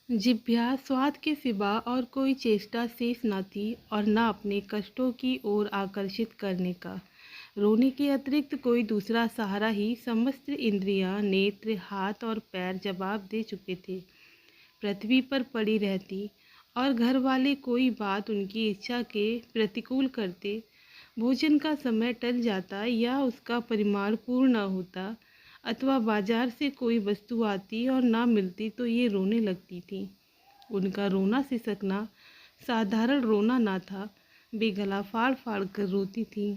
जिह्वा स्वाद के सिवा और कोई चेष्टा शेष न थी और न अपने कष्टों की ओर आकर्षित करने का। रोने के अतिरिक्त कोई दूसरा सहारा ही समस्त इंद्रियां, नेत्र, हाथ और पैर जवाब दे चुके थे। पृथ्वी पर पड़ी रहती और घर वाले कोई बात उनकी इच्छा के प्रतिकूल करते, भोजन का समय टल जाता या उसका परिमाण पूर्ण न होता, अथवा बाजार से कोई वस्तु आती और ना मिलती तो ये रोने लगती थी। उनका रोना सिसकना साधारण रोना ना था, वे गला फाड़ फाड़ कर रोती थीं।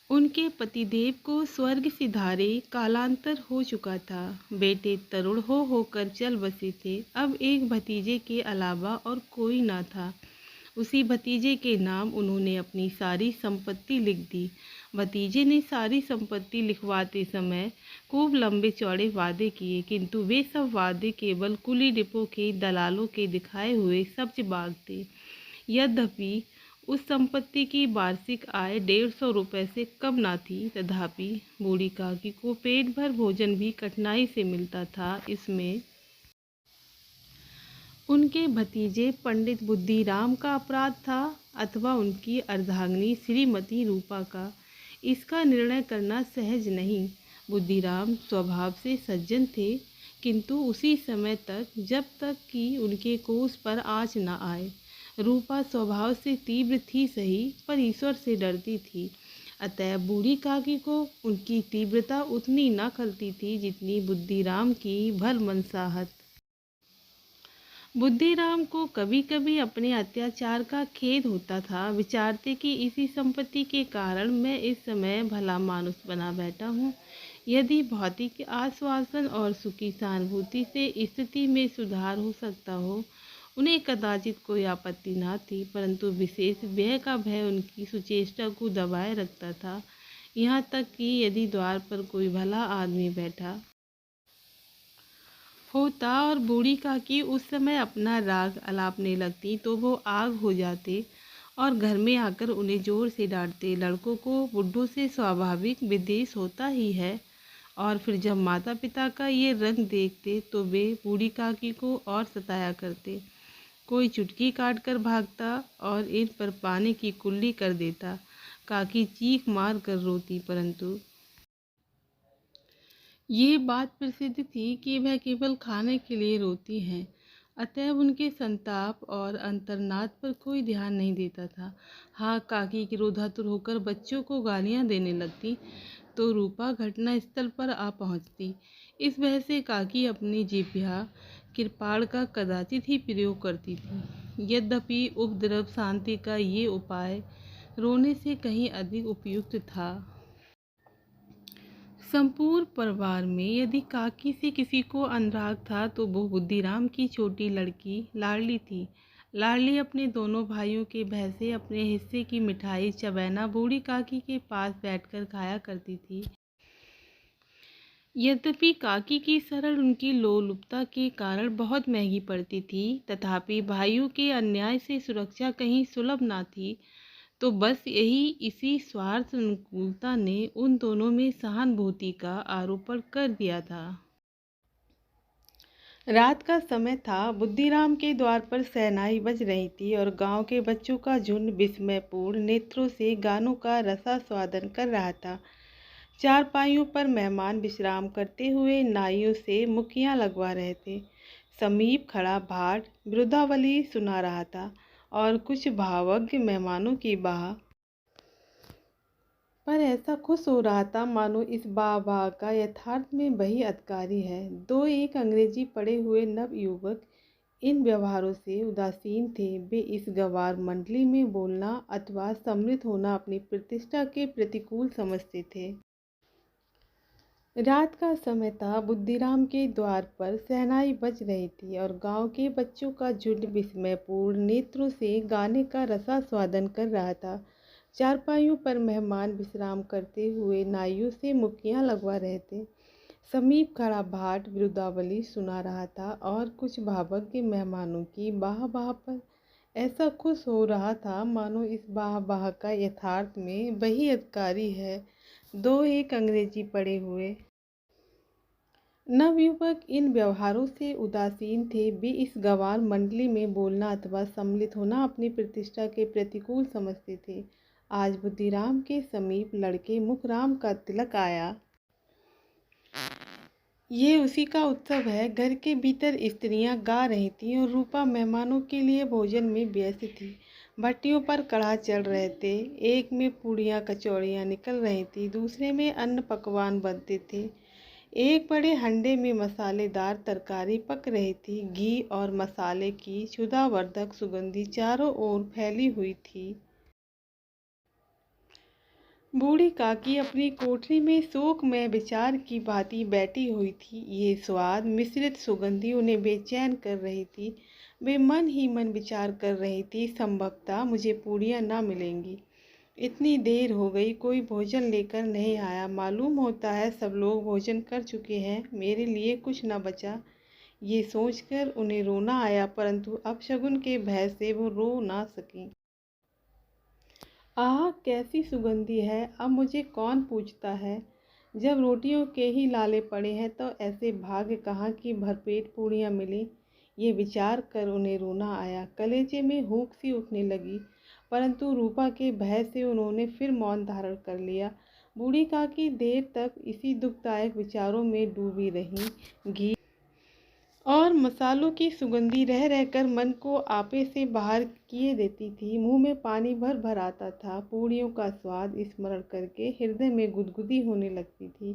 उनके पतिदेव को स्वर्ग सिधारे कालांतर हो चुका था। बेटे तरुण हो होकर चल बसे थे। अब एक भतीजे के अलावा और कोई ना था। उसी भतीजे के नाम उन्होंने अपनी सारी संपत्ति लिख दी। भतीजे ने सारी संपत्ति लिखवाते समय खूब लंबे चौड़े वादे किए, किंतु वे सब वादे केवल कुली डिपो के दलालों के दिखाए हुए सब्ज बाग थे। यद्यपि उस संपत्ति की वार्षिक आय 150 रुपये से कम ना थी, तथापि बूढ़ी काकी को पेट भर भोजन भी कठिनाई से मिलता था। इसमें उनके भतीजे पंडित बुद्धिराम का अपराध था अथवा उनकी अर्धांगिनी श्रीमती रूपा का, इसका निर्णय करना सहज नहीं। बुद्धिराम स्वभाव से सज्जन थे, किंतु उसी समय तक जब तक कि उनके कोष पर आँच न आए। रूपा स्वभाव से तीव्र थी सही, पर ईश्वर से डरती थी। अतः बूढ़ी काकी को उनकी तीव्रता उतनी न खलती थी जितनी बुद्धिराम की भलमनसाहत। बुद्धिराम को कभी कभी अपने अत्याचार का खेद होता था। विचारते कि इसी संपत्ति के कारण मैं इस समय भला मानुस बना बैठा हूँ। यदि भौतिक आश्वासन और सुखी सहानुभूति से स्थिति में सुधार हो सकता हो, उन्हें कदाचित कोई आपत्ति न थी, परंतु विशेष व्यय का भय उनकी सुचेष्टा को दबाए रखता था। यहाँ तक कि यदि द्वार पर कोई भला आदमी बैठा होता और बूढ़ी काकी उस समय अपना राग अलापने लगती तो वो आग हो जाते और घर में आकर उन्हें जोर से डांटते। लड़कों को बुड्ढों से स्वाभाविक विद्वेष होता ही है, और फिर जब माता पिता का ये रंग देखते तो वे बूढ़ी काकी को और सताया करते। कोई चुटकी काट कर भागता और इन पर पानी की कुल्ली कर देता। काकी चीख मार कर रोती, परंतु ये बात प्रसिद्ध थी कि वह केवल खाने के लिए रोती हैं, अतएव उनके संताप और अंतर्नाद पर कोई ध्यान नहीं देता था। हाँ, काकी क्रोधातुर होकर बच्चों को गालियां देने लगती तो रूपा घटना स्थल पर आ पहुंचती। इस वजह से काकी अपनी जिह्वा कृपाण का कदाचित ही प्रयोग करती थी। यद्यपि उपद्रव शांति का ये उपाय रोने से कहीं अधिक उपयुक्त था। संपूर्ण परिवार में यदि काकी से किसी को अनुराग था तो वो बुद्धिराम की छोटी लड़की लाडली थी। लाडली अपने दोनों भाइयों के भय से अपने हिस्से की मिठाई चबैना बूढ़ी काकी के पास बैठकर खाया करती थी। यद्यपि काकी की सरल उनकी लोलुपता के कारण बहुत महंगी पड़ती थी, तथापि भाइयों के अन्याय से सुरक्षा कहीं सुलभ ना थी। तो बस इसी स्वार्थ अनुकूलता ने उन दोनों में सहानुभूति का आरोपण कर दिया था। रात का समय था। बुद्धिराम के द्वार पर शहनाई बज रही थी और गांव के बच्चों का झुंड विस्मयपूर्ण नेत्रों से गानों का रसास्वादन कर रहा था। चारपाइयों पर मेहमान विश्राम करते हुए नाइयों से मुखियां लगवा रहे थे। समीप खड़ा भाट बिरुदावली सुना रहा था और कुछ भावज्ञ मेहमानों की बाह पर ऐसा खुश हो रहा था मानो इस वाह का यथार्थ में वही अधिकारी है। दो एक अंग्रेजी पढ़े हुए नवयुवक इन व्यवहारों से उदासीन थे। वे इस गंवार मंडली में बोलना अथवा सम्मिलित होना अपनी प्रतिष्ठा के प्रतिकूल समझते थे। रात का समय था। बुद्धिराम के द्वार पर शहनाई बज रही थी और गांव के बच्चों का झुंड विस्मयपूर्ण नेत्रों से गाने का रसास्वादन कर रहा था। चारपाइयों पर मेहमान विश्राम करते हुए नाइयों से मुक्कियां लगवा रहे थे। समीप खड़ा भाट बिरुदावली सुना रहा था और कुछ भावज्ञ मेहमानों की बाह पर ऐसा खुश हो रहा था मानो इस बाह का यथार्थ में वही अधिकारी है। दो एक अंग्रेजी पढ़े हुए नवयुवक इन व्यवहारों से उदासीन थे। वे इस गंवार मंडली में बोलना अथवा सम्मिलित होना अपनी प्रतिष्ठा के प्रतिकूल समझते थे। आज बुद्धिराम के समीप लड़के मुखराम का तिलक आया। ये उसी का उत्सव है। घर के भीतर स्त्रियां गा रही थीं और रूपा मेहमानों के लिए भोजन में व्यस्त थी। भट्टियों पर कढ़ा चल रहे थे। एक में पूड़ियाँ कचौड़ियाँ निकल रही थी, दूसरे में अन्न पकवान बनते थे। एक बड़े हंडे में मसालेदार तरकारी पक रही थी। घी और मसाले की क्षुधावर्धक सुगंधी चारों ओर फैली हुई थी। बूढ़ी काकी अपनी कोठरी में शोकमय विचार की भांति बैठी हुई थी। ये स्वाद मिश्रित सुगंधी उन्हें बेचैन कर रही थी। वे मन ही मन विचार कर रही थी, संभवतः मुझे पूड़ियाँ न मिलेंगी। इतनी देर हो गई, कोई भोजन लेकर नहीं आया। मालूम होता है सब लोग भोजन कर चुके हैं, मेरे लिए कुछ न बचा। ये सोचकर उन्हें रोना आया, परंतु अपशगुन के भय से वो रो ना सकी। आह, कैसी सुगंधी है, अब मुझे कौन पूछता है। जब रोटियों के ही लाले पड़े हैं तो ऐसे भाग्य कहाँ की भरपेट पूड़ियाँ मिली। ये विचार कर उन्हें रोना आया। कलेजे में हुक सी उठने लगी, परंतु रूपा के भय से उन्होंने फिर मौन धारण कर लिया। बूढ़ी काकी देर तक इसी दुखदायक विचारों में डूबी रहीं। घी और मसालों की सुगंधी रह रहकर मन को आपे से बाहर किए देती थी। मुंह में पानी भर भर आता था। पूड़ियों का स्वाद स्मरण करके हृदय में गुदगुदी होने लगती थी।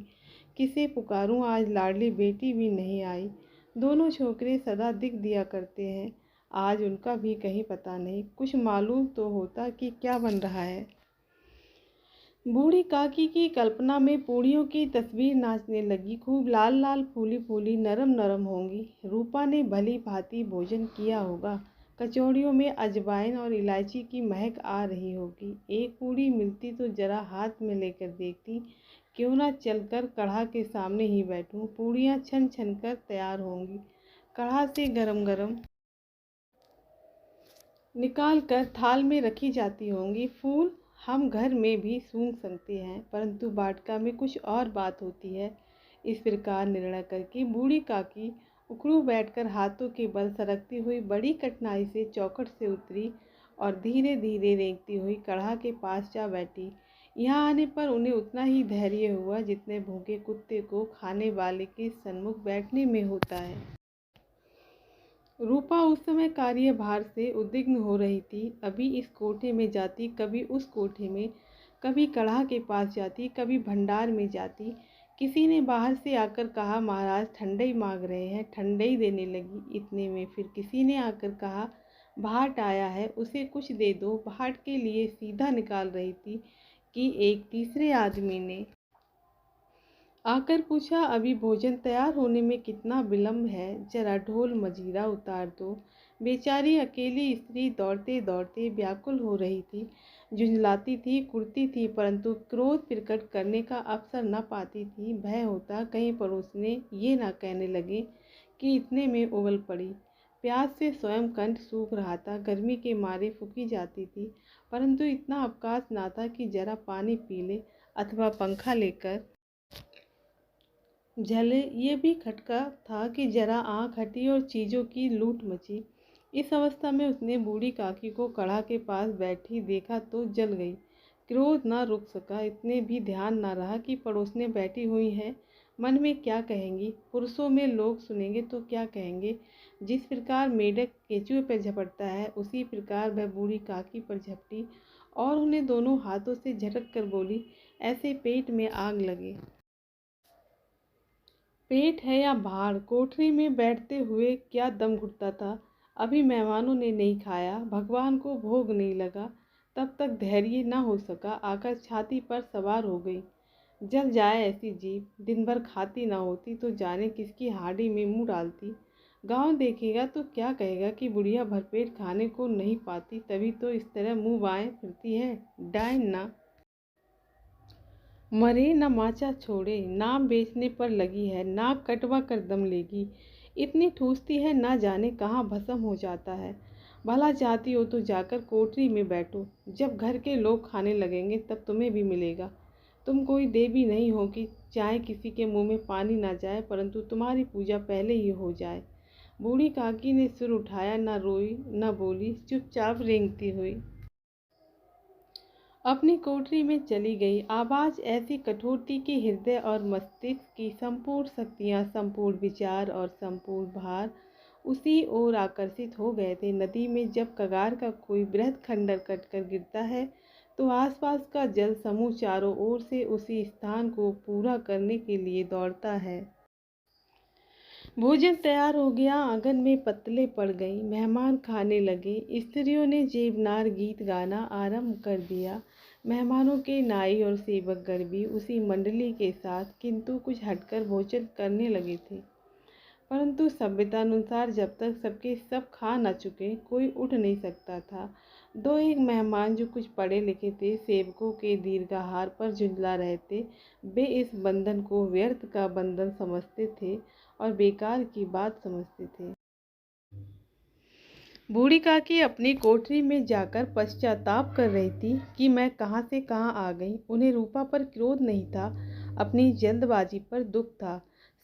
किसे पुकारूं, आज लाडली बेटी भी नहीं आई। दोनों छोकरे सदा दिख दिया करते हैं, आज उनका भी कहीं पता नहीं। कुछ मालूम तो होता कि क्या बन रहा है। बूढ़ी काकी की कल्पना में पूड़ियों की तस्वीर नाचने लगी। खूब लाल लाल, फूली फूली, नरम नरम होंगी। रूपा ने भली भांति भोजन किया होगा। कचौड़ियों में अजवाइन और इलायची की महक आ रही होगी। एक पूड़ी मिलती तो जरा हाथ में लेकर देखती। क्यों ना चलकर कढ़ा के सामने ही बैठूं। पूड़ियाँ छन छन कर तैयार होंगी, कढ़ा से गरम गरम निकाल कर थाल में रखी जाती होंगी। फूल हम घर में भी सूंघ सकते हैं, परंतु बाटका में कुछ और बात होती है। इस प्रकार निर्णय करके बूढ़ी काकी उखड़ू बैठकर हाथों के बल सरकती हुई बड़ी कठिनाई से चौखट से उतरी और धीरे धीरे रेंगती हुई कढ़ा के पास जा बैठी। यहाँ आने पर उन्हें उतना ही धैर्य हुआ जितने भूखे कुत्ते को खाने वाले के सन्मुख बैठने में होता है। रूपा उस समय कार्यभार से उद्विग्न हो रही थी। अभी इस कोठे में जाती, कभी उस कोठे में, कभी कढ़ा के पास जाती, कभी भंडार में जाती। किसी ने बाहर से आकर कहा, महाराज ठंडई मांग रहे हैं। ठंडई देने लगी। इतने में फिर किसी ने आकर कहा, भाट आया है, उसे कुछ दे दो। भाट के लिए सीधा निकाल रही थी कि एक तीसरे आदमी ने आकर पूछा, अभी भोजन तैयार होने में कितना विलम्ब है, जरा ढोल मजीरा उतार दो। बेचारी अकेली स्त्री दौड़ते दौड़ते व्याकुल हो रही थी, झुंझलाती थी, कुड़ती थी, परंतु क्रोध प्रकट करने का अवसर न पाती थी। भय होता कहीं पड़ोसने ये ना कहने लगे कि इतने में उबल पड़ी। प्यास से स्वयं कंठ सूख रहा था, गर्मी के मारे फूकी जाती थी, परंतु इतना अवकाश ना था कि जरा पानी पी ले अथवा पंखा लेकर झले। ये भी खटका था कि जरा आँख हटी और चीज़ों की लूट मची। इस अवस्था में उसने बूढ़ी काकी को कढ़ा के पास बैठी देखा तो जल गई। क्रोध ना रुक सका। इतने भी ध्यान ना रहा कि पड़ोसने बैठी हुई हैं, मन में क्या कहेंगी। पुरुषों में लोग सुनेंगे तो क्या कहेंगे। जिस प्रकार मेढक केंचुए पर झपटता है, उसी प्रकार वह बूढ़ी काकी पर झपटी और उन्हें दोनों हाथों से झटक कर बोली, ऐसे पेट में आग लगे। पेट है या भाड़, कोठरी में बैठते हुए क्या दम घुटता था। अभी मेहमानों ने नहीं खाया, भगवान को भोग नहीं लगा, तब तक धैर्य न हो सका, आकर छाती पर सवार हो गई। जल जाए ऐसी जीभ, दिन भर खाती ना होती तो जाने किसकी हाड़ी में मुंह डालती। गांव देखेगा तो क्या कहेगा कि बुढ़िया भरपेट खाने को नहीं पाती, तभी तो इस तरह मुंह बाएं फिरती है। डाइन ना मरे न माचा छोड़े, नाम बेचने पर लगी है, नाक कटवा कर दम लेगी। इतनी ठूसती है, ना जाने कहाँ भस्म हो जाता है। भला चाहती हो तो जाकर कोठरी में बैठो, जब घर के लोग खाने लगेंगे तब तुम्हें भी मिलेगा। तुम कोई देवी नहीं हो कि चाहे किसी के मुंह में पानी ना जाए, परंतु तुम्हारी पूजा पहले ही हो जाए। बूढ़ी काकी ने सिर उठाया, न रोई न बोली, चुपचाप रेंगती हुई अपनी कोठरी में चली गई। आवाज ऐसी कठोर थी कि हृदय और मस्तिष्क की संपूर्ण शक्तियां, संपूर्ण विचार और संपूर्ण भार उसी ओर आकर्षित हो गए थे। नदी में जब कगार का कोई बृहद खंडर कटकर गिरता है तो आसपास का जल समूह चारों ओर से उसी स्थान को पूरा करने के लिए दौड़ता है। भोजन तैयार हो गया, आंगन में पत्तलें पड़ गईं, मेहमान खाने लगे। स्त्रियों ने जेबनार गीत गाना आरंभ कर दिया। मेहमानों के नाई और सेवकगण भी उसी मंडली के साथ किंतु कुछ हटकर भोजन करने लगे थे। परंतु सभ्यतानुसार जब तक सबके सब खा न चुके कोई उठ नहीं सकता था। दो एक मेहमान जो कुछ पढ़े लिखे थे, सेवकों के दीर्घाहार पर झुंझला रहे थे। वे इस बंधन को व्यर्थ का बंधन समझते थे और बेकार की बात समझते थे। बूढ़ी काकी अपनी कोठरी में जाकर पश्चाताप कर रही थी कि मैं कहाँ से कहाँ आ गई। उन्हें रूपा पर क्रोध नहीं था, अपनी जल्दबाजी पर दुख था।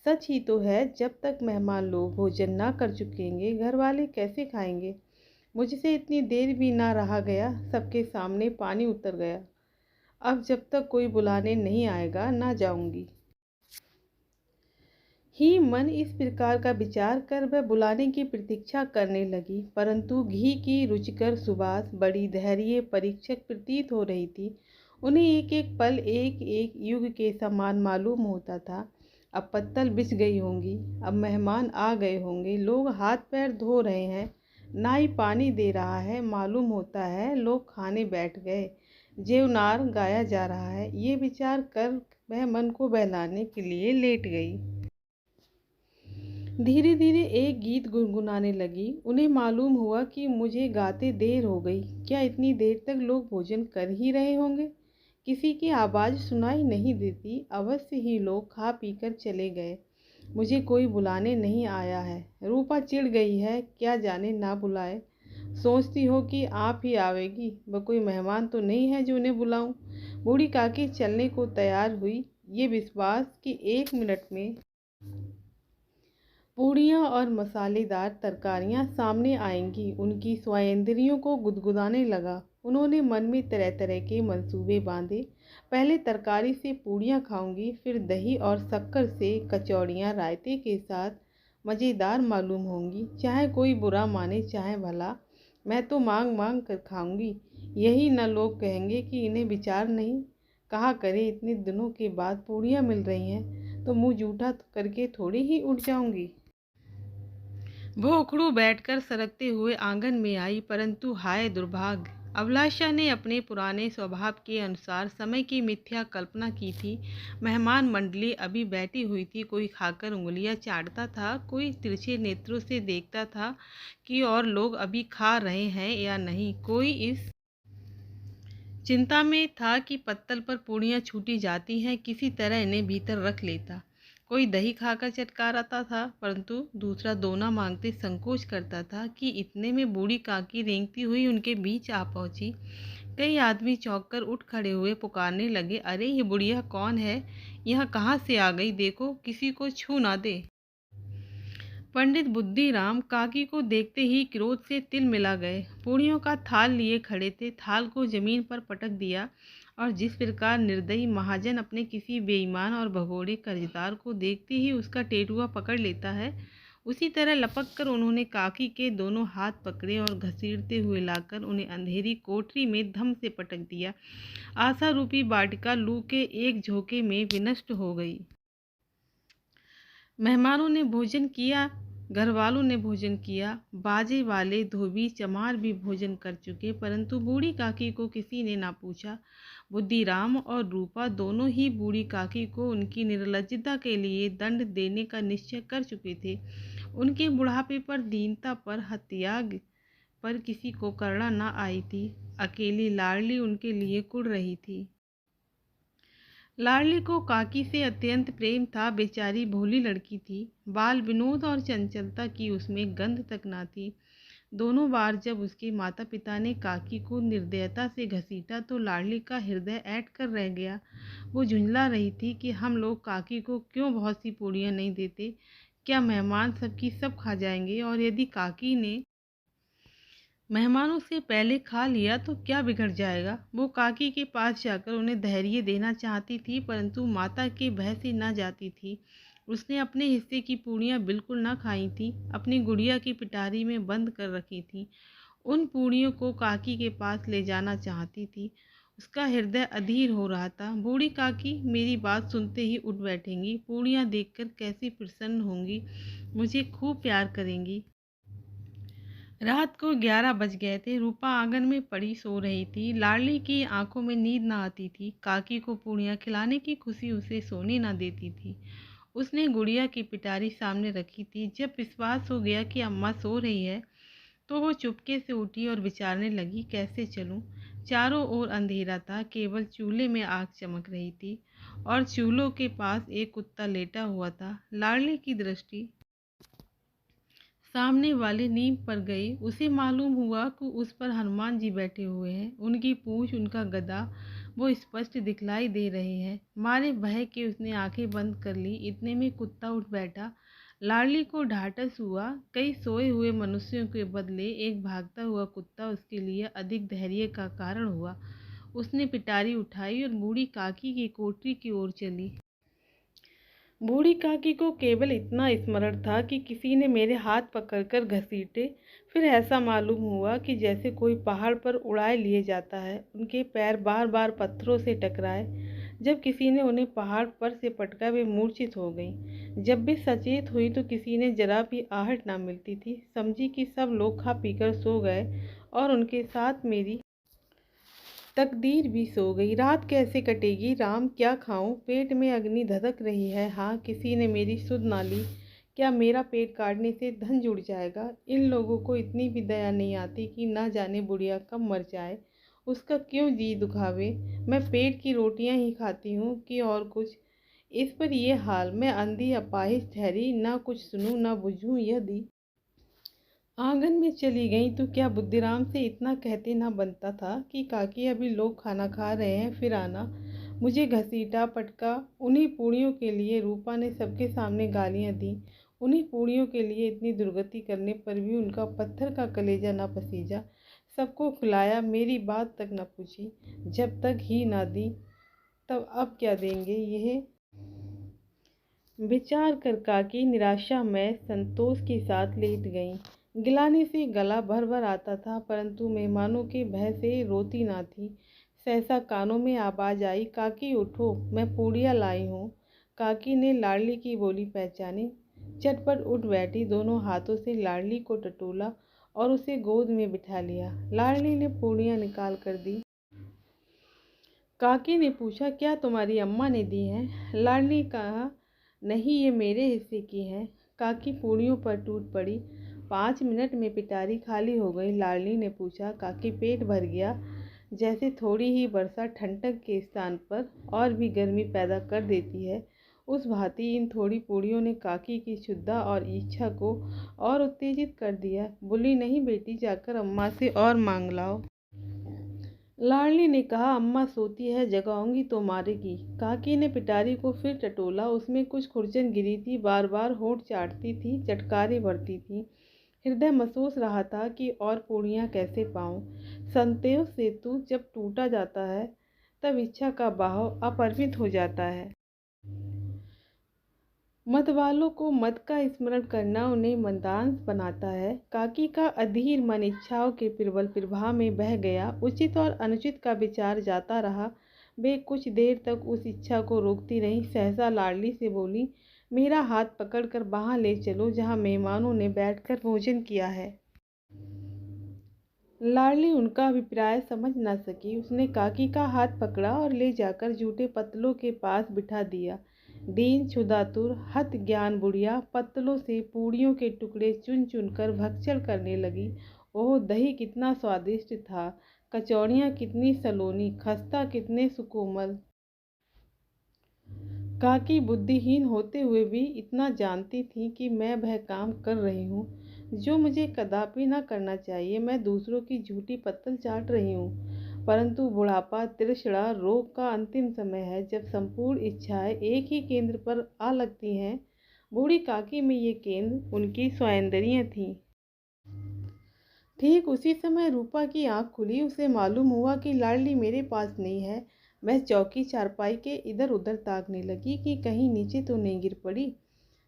सच ही तो है, जब तक मेहमान लोग भोजन ना कर चुकेंगे घर वाले कैसे खाएंगे। मुझसे इतनी देर भी ना रहा गया, सबके सामने पानी उतर गया। अब जब तक कोई बुलाने नहीं आएगा ना जाऊंगी। ही मन इस प्रकार का विचार कर वह बुलाने की प्रतीक्षा करने लगी, परंतु घी की रुचिकर सुवास बड़ी धैर्य परीक्षक प्रतीत हो रही थी। उन्हें एक एक पल एक एक युग के समान मालूम होता था। अब पत्तल बिछ गई होंगी, अब मेहमान आ गए होंगे, लोग हाथ पैर धो रहे हैं, नाई पानी दे रहा है, मालूम होता है लोग खाने बैठ गए, जेवनार गाया जा रहा है। ये विचार कर वह मन को बहलाने के लिए लेट गई। धीरे धीरे एक गीत गुनगुनाने लगी। उन्हें मालूम हुआ कि मुझे गाते देर हो गई। क्या इतनी देर तक लोग भोजन कर ही रहे होंगे? किसी की आवाज़ सुनाई नहीं देती। अवश्य ही लोग खा पीकर चले गए, मुझे कोई बुलाने नहीं आया है। रूपा चिढ़ गई है, क्या जाने ना बुलाए। सोचती हो कि आप ही आवेगी, वह कोई मेहमान तो नहीं है जो उन्हें बुलाऊं। बूढ़ी काकी चलने को तैयार हुई, ये विश्वास कि 1 मिनट में पूड़ियाँ और मसालेदार तरकारियाँ सामने आएंगी उनकी स्वाइंद्रियों को गुदगुदाने लगा। उन्होंने मन में तरह तरह के मंसूबे बांधे। पहले तरकारी से पूड़ियाँ खाऊंगी, फिर दही और शक्कर से कचौड़ियाँ रायते के साथ मज़ेदार मालूम होंगी। चाहे कोई बुरा माने चाहे भला, मैं तो मांग मांग कर खाऊंगी। यही न लोग कहेंगे कि इन्हें विचार नहीं। कहा करे, इतने दिनों के बाद पूड़ियाँ मिल रही हैं तो मुँह जूठा करके थोड़ी ही उठ जाऊंगी। वो उखड़ू बैठकर सरकते हुए आंगन में आई, परंतु हाय दुर्भाग्य, अभिलाषा ने अपने पुराने स्वभाव के अनुसार समय की मिथ्या कल्पना की थी। मेहमान मंडली अभी बैठी हुई थी, कोई खाकर उंगलियां चाटता था, कोई तिरछे नेत्रों से देखता था कि और लोग अभी खा रहे हैं या नहीं। कोई इस चिंता में था कि पत्तल पर पूड़ियाँ छूटी जाती हैं, किसी तरह इन्हें भीतर रख लेता। कोई दही खाकर चटकाराता था, परंतु दूसरा दोना मांगते संकोच करता था कि इतने में बूढ़ी काकी रेंगती हुई उनके बीच आ पहुंची। कई आदमी चौंक कर उठ खड़े हुए पुकारने लगे, अरे ये बुढ़िया कौन है, यहाँ कहाँ से आ गई, देखो किसी को छू ना दे। पंडित बुद्धिराम काकी को देखते ही क्रोध से तिल मिला गए। पूड़ियों का थाल लिए खड़े थे, थाल को जमीन पर पटक दिया और जिस प्रकार निर्दयी महाजन अपने किसी बेईमान और भगोड़े कर्जदार को देखते ही उसका टेटुआ पकड़ लेता है, उसी तरह लपक कर उन्होंने काकी के दोनों हाथ पकड़े और घसीटते हुए लाकर उन्हें अंधेरी कोठरी में धम से पटक दिया। आशा रूपी वाटिका लू के एक झोंके में विनष्ट हो गई। मेहमानों ने भोजन किया, घर वालों ने भोजन किया, बाजे वाले धोबी चमार भी भोजन कर चुके, परंतु बूढ़ी काकी को किसी ने ना पूछा। बुद्धिराम और रूपा दोनों ही बूढ़ी काकी को उनकी निर्लज्जता के लिए दंड देने का निश्चय कर चुके थे। उनके बुढ़ापे पर, दीनता पर, हत्याग पर किसी को करुणा न आई थी। अकेली लाडली उनके लिए कुढ़ रही थी। लाडली को काकी से अत्यंत प्रेम था। बेचारी भोली लड़की थी, बाल विनोद और चंचलता की उसमें गंध तक ना थी। दोनों बार जब उसके माता पिता ने काकी को निर्दयता से घसीटा तो लाडली का हृदय ऐंठ कर रह गया। वो झुंझला रही थी कि हम लोग काकी को क्यों बहुत सी पूड़ियाँ नहीं देते। क्या मेहमान सबकी सब खा जाएंगे, और यदि काकी ने मेहमानों से पहले खा लिया तो क्या बिगड़ जाएगा। वो काकी के पास जाकर उन्हें धैर्य देना चाहती थी, परंतु माता के भय से न जाती थी। उसने अपने हिस्से की पूड़ियाँ बिल्कुल ना खाई थी, अपनी गुड़िया की पिटारी में बंद कर रखी थी। उन पूड़ियों को काकी के पास ले जाना चाहती थी। उसका हृदय अधीर हो रहा था। बूढ़ी काकी मेरी बात सुनते ही उठ बैठेंगी, पूड़ियाँ देखकर कैसी प्रसन्न होंगी, मुझे खूब प्यार करेंगी। रात को 11 बज गए थे। रूपा आंगन में पड़ी सो रही थी। लाडली की आंखों में नींद ना आती थी। काकी को पूड़ियाँ खिलाने की खुशी उसे सोने ना देती थी। उसने गुड़िया की पिटारी सामने रखी थी। जब विश्वास हो गया कि अम्मा सो रही है तो वो चुपके से उठी और विचारने लगी, कैसे चलूं। चारों ओर अंधेरा था, केवल चूल्हे में आग चमक रही थी और चूल्हों के पास एक कुत्ता लेटा हुआ था। लाडली की दृष्टि सामने वाले नीम पर गई। उसे मालूम हुआ कि उस पर हनुमान जी बैठे हुए हैं। उनकी पूंछ, उनका गदा वो स्पष्ट दिखलाई दे रहे हैं। मारे भय के उसने आंखें बंद कर ली। इतने में कुत्ता उठ बैठा। लाडली को ढाढ़स हुआ। कई सोए हुए मनुष्यों के बदले एक भागता हुआ कुत्ता उसके लिए अधिक धैर्य का कारण हुआ। उसने पिटारी उठाई और बूढ़ी काकी की कोठरी की ओर चली। बूढ़ी काकी को केवल इतना स्मरण था कि किसी ने मेरे हाथ पकड़कर घसीटे। फिर ऐसा मालूम हुआ कि जैसे कोई पहाड़ पर उड़ाए लिए जाता है। उनके पैर बार बार पत्थरों से टकराए। जब किसी ने उन्हें पहाड़ पर से पटका, वे मूर्छित हो गईं। जब भी सचेत हुई तो किसी ने जरा भी आहट ना मिलती थी। समझी कि सब लोग खा पीकर सो गए और उनके साथ मेरी तकदीर भी सो गई। रात कैसे कटेगी राम, क्या खाऊं, पेट में अग्नि धधक रही है। हाँ, किसी ने मेरी सुध ना ली। क्या मेरा पेट काटने से धन जुड़ जाएगा। इन लोगों को इतनी भी दया नहीं आती कि ना जाने बुढ़िया कब मर जाए, उसका क्यों जी दुखावे। मैं पेट की रोटियां ही खाती हूँ कि और कुछ। इस पर यह हाल, मैं अंधी अपाहिज ठहरी, ना कुछ सुनूं ना बुझूं। यदि आंगन में चली गई तो क्या बुद्धिराम से इतना कहते ना बनता था कि काकी अभी लोग खाना खा रहे हैं, फिर आना। मुझे घसीटा पटका। उन्हीं पूड़ियों के लिए रूपा ने सबके सामने गालियां दी। उन्हीं पूड़ियों के लिए इतनी दुर्गति करने पर भी उनका पत्थर का कलेजा ना पसीजा। सबको खिलाया, मेरी बात तक न पूछी। जब तक ही ना दी तब अब क्या देंगे। यह विचार कर काकी निराशा में संतोष के साथ लेट गईं। गिलाने से गला भर भर आता था, परंतु मेहमानों के भय से रोती ना थी। सहसा कानों में आवाज आई, काकी उठो, मैं पूड़ियाँ लाई हूँ। काकी ने लाडली की बोली पहचानी। झटपट उठ बैठी, दोनों हाथों से लाडली को टटोला और उसे गोद में बिठा लिया। लाडली ने पूड़ियाँ निकाल कर दी। काकी ने पूछा, क्या तुम्हारी अम्मा ने दी हैं। लाडली कहा, नहीं, ये मेरे हिस्से की हैं। काकी पूड़ियों पर टूट पड़ी। 5 मिनट में पिटारी खाली हो गई। लाडली ने पूछा, काकी पेट भर गया। जैसे थोड़ी ही वर्षा ठंडक के स्थान पर और भी गर्मी पैदा कर देती है, उस भांति इन थोड़ी पूड़ियों ने काकी की क्षुधा और इच्छा को और उत्तेजित कर दिया। बोली, नहीं बेटी, जाकर अम्मा से और मांग लाओ। लाडली ने कहा, अम्मा सोती है, जगाऊंगी तो मारेगी। काकी ने पिटारी को फिर टटोला। उसमें कुछ खुरचन गिरी थी, बार बार होंठ चाटती थी, चटकारे भरती थी। हृदय महसूस रहा था कि और पूड़ियाँ कैसे पाऊं। संदेह सेतु जब टूटा जाता है तब इच्छा का बहाव अपरिमित हो जाता है। मत वालों को मत का स्मरण करना उन्हें मंदांश बनाता है। काकी का अधीर मन इच्छाओं के प्रबल प्रवाह में बह गया। उचित और अनुचित का विचार जाता रहा। वे कुछ देर तक उस इच्छा को रोकती रही। सहसा लाडली से बोली, मेरा हाथ पकड़कर वहाँ ले चलो जहाँ मेहमानों ने बैठकर भोजन किया है। लाडली उनका अभिप्राय समझ न सकी। उसने काकी का हाथ पकड़ा और ले जाकर जूठे पत्तलों के पास बिठा दिया। दीन क्षुधातुर हत ज्ञान बुढ़िया पत्तलों से पूड़ियों के टुकड़े चुन चुन कर भक्षण करने लगी। ओह, दही कितना स्वादिष्ट था, कचौड़ियाँ कितनी सलोनी, खस्ता कितने सुकोमल। काकी बुद्धिहीन होते हुए भी इतना जानती थी कि मैं वह काम कर रही हूँ जो मुझे कदापि ना करना चाहिए। मैं दूसरों की झूठी पत्तल चाट रही हूँ, परंतु बुढ़ापा, तृष्णा, रोग का अंतिम समय है जब संपूर्ण इच्छाएं एक ही केंद्र पर आ लगती हैं। बूढ़ी काकी में ये केंद्र उनकी सौंदर्य थी। ठीक उसी समय रूपा की आंख खुली। उसे मालूम हुआ कि लाडली मेरे पास नहीं है। वह चौकी चारपाई के इधर उधर ताकने लगी कि कहीं नीचे तो नहीं गिर पड़ी।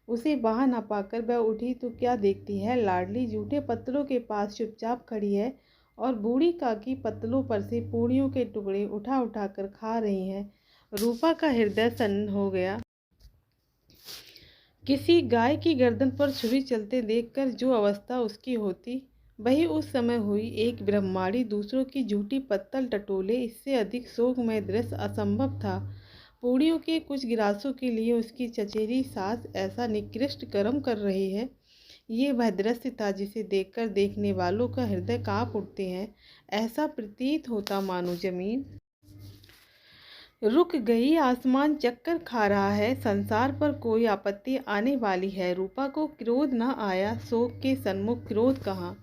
उसे वहां ना पाकर वह उठी तो क्या देखती है, लाडली जूठे पत्तलों के पास चुपचाप खड़ी है और बूढ़ी काकी पत्तलों पर से पूड़ियों के टुकड़े उठा उठा कर खा रही है। रूपा का हृदय सन्न हो गया। किसी गाय की गर्दन पर छुरी चलते देखकर जो अवस्था उसकी होती, वही उस समय हुई। एक ब्रह्माणी दूसरों की झूठी पत्तल टटोले, इससे अधिक शोकमय दृश्य असंभव था। पूड़ियों के कुछ गिरासों के लिए उसकी चचेरी सास ऐसा निकृष्ट कर्म कर रही है। ये वह दृश्य था जिसे देखकर देखने वालों का हृदय कांप उठते हैं। ऐसा प्रतीत होता मानो जमीन रुक गई, आसमान चक्कर खा रहा है, संसार पर कोई आपत्ति आने वाली है। रूपा को क्रोध न आया। शोक के सन्मुख क्रोध कहाँ,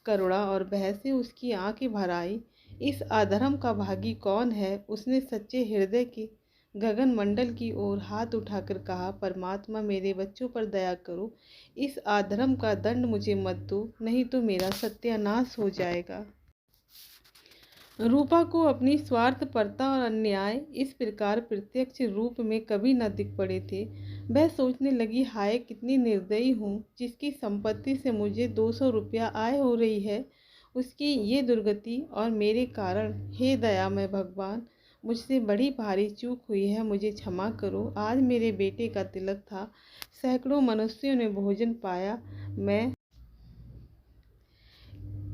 करुणा और भय से उसकी आंखें भर आई। इस अधर्म का भागी कौन है? उसने सच्चे हृदय की गगन मंडल की ओर हाथ उठाकर कहा, परमात्मा मेरे बच्चों पर दया करो। इस अधर्म का दंड मुझे मत दो, नहीं तो मेरा सत्यानाश हो जाएगा। रूपा को अपनी स्वार्थपरता और अन्याय इस प्रकार प्रत्यक्ष रूप में कभी न दिख पड़े थे। वह सोचने लगी, हाय कितनी निर्दयी हूँ, जिसकी संपत्ति से मुझे 200 रुपया आय हो रही है, उसकी ये दुर्गति और मेरे कारण। हे दयामय भगवान, मुझसे बड़ी भारी चूक हुई है, मुझे क्षमा करो। आज मेरे बेटे का तिलक था, सैकड़ों मनुष्यों ने भोजन पाया, मैं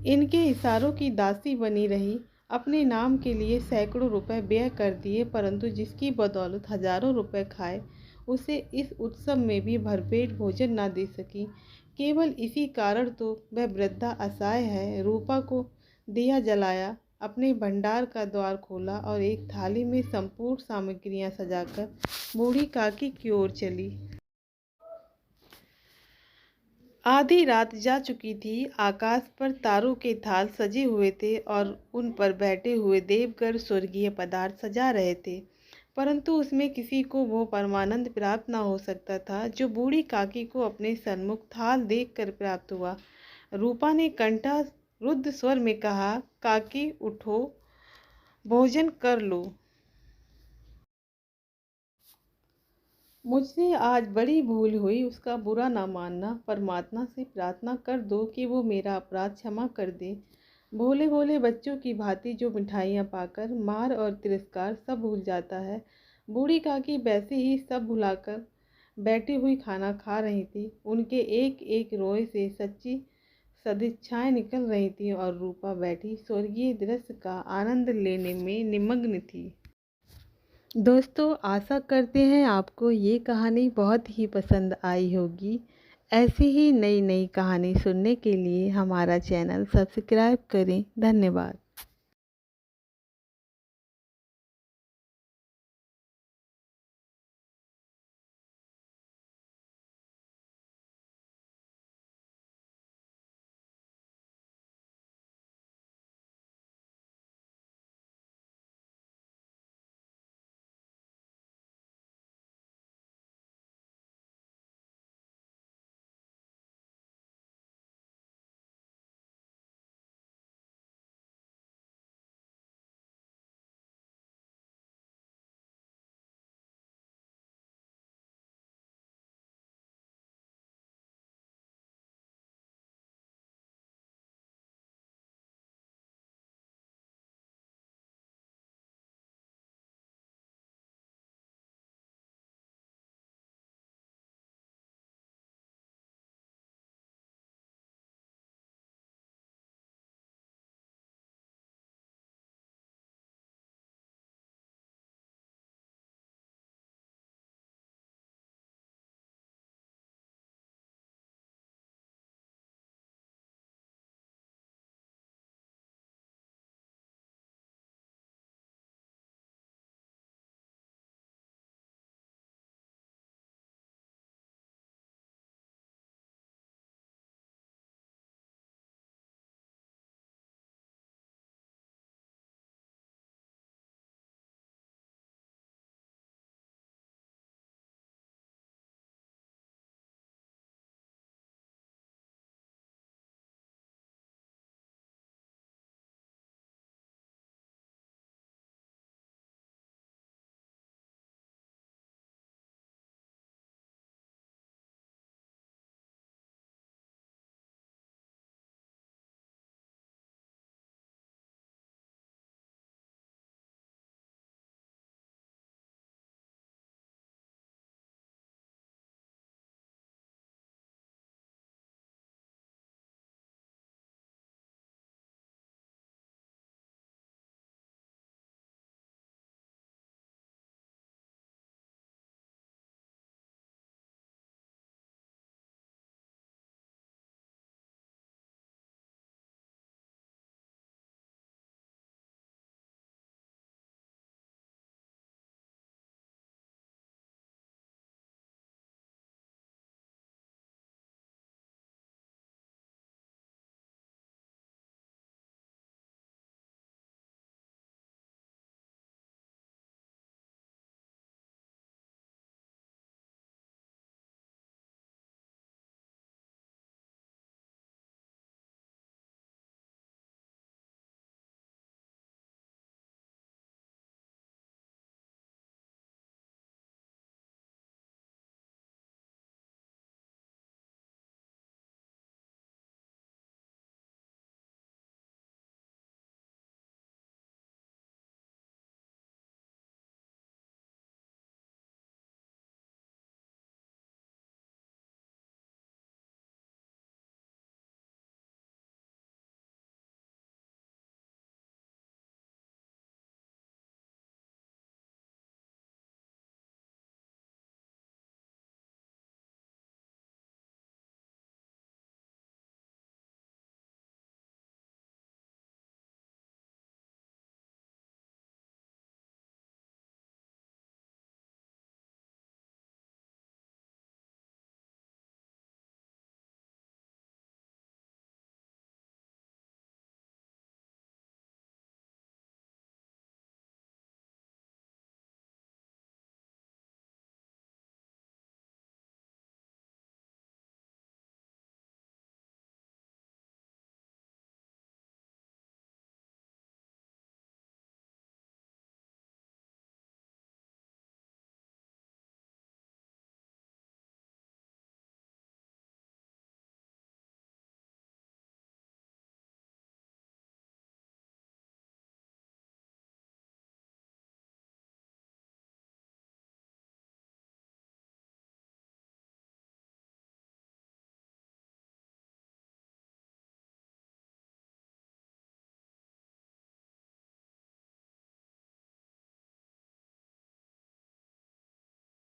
इनके इशारों की दासी बनी रही। अपने नाम के लिए सैकड़ों रुपए व्यय कर दिए, परंतु जिसकी बदौलत हजारों रुपए खाए, उसे इस उत्सव में भी भरपेट भोजन ना दे सकी। केवल इसी कारण तो वह वृद्धा असहाय है। रूपा को दिया जलाया, अपने भंडार का द्वार खोला और एक थाली में संपूर्ण सामग्रियां सजाकर बूढ़ी काकी की ओर चली। आधी रात जा चुकी थी। आकाश पर तारों के थाल सजे हुए थे और उन पर बैठे हुए देवगण स्वर्गीय पदार्थ सजा रहे थे, परंतु उसमें किसी को वो परमानंद प्राप्त न हो सकता था जो बूढ़ी काकी को अपने सन्मुख थाल देखकर प्राप्त हुआ। रूपा ने कंठा रुद्ध स्वर में कहा, काकी उठो, भोजन कर लो। मुझसे आज बड़ी भूल हुई, उसका बुरा ना मानना। परमात्मा से प्रार्थना कर दो कि वो मेरा अपराध क्षमा कर दे। भोले भोले बच्चों की भांति जो मिठाइयाँ पाकर मार और तिरस्कार सब भूल जाता है, बूढ़ी काकी वैसे ही सब भुलाकर बैठी हुई खाना खा रही थी। उनके एक एक रोए से सच्ची सदिच्छाएं निकल रही थीं और रूपा बैठी स्वर्गीय दृश्य का आनंद लेने में निमग्न थी। दोस्तों, आशा करते हैं आपको ये कहानी बहुत ही पसंद आई होगी। ऐसी ही नई नई कहानी सुनने के लिए हमारा चैनल सब्सक्राइब करें। धन्यवाद।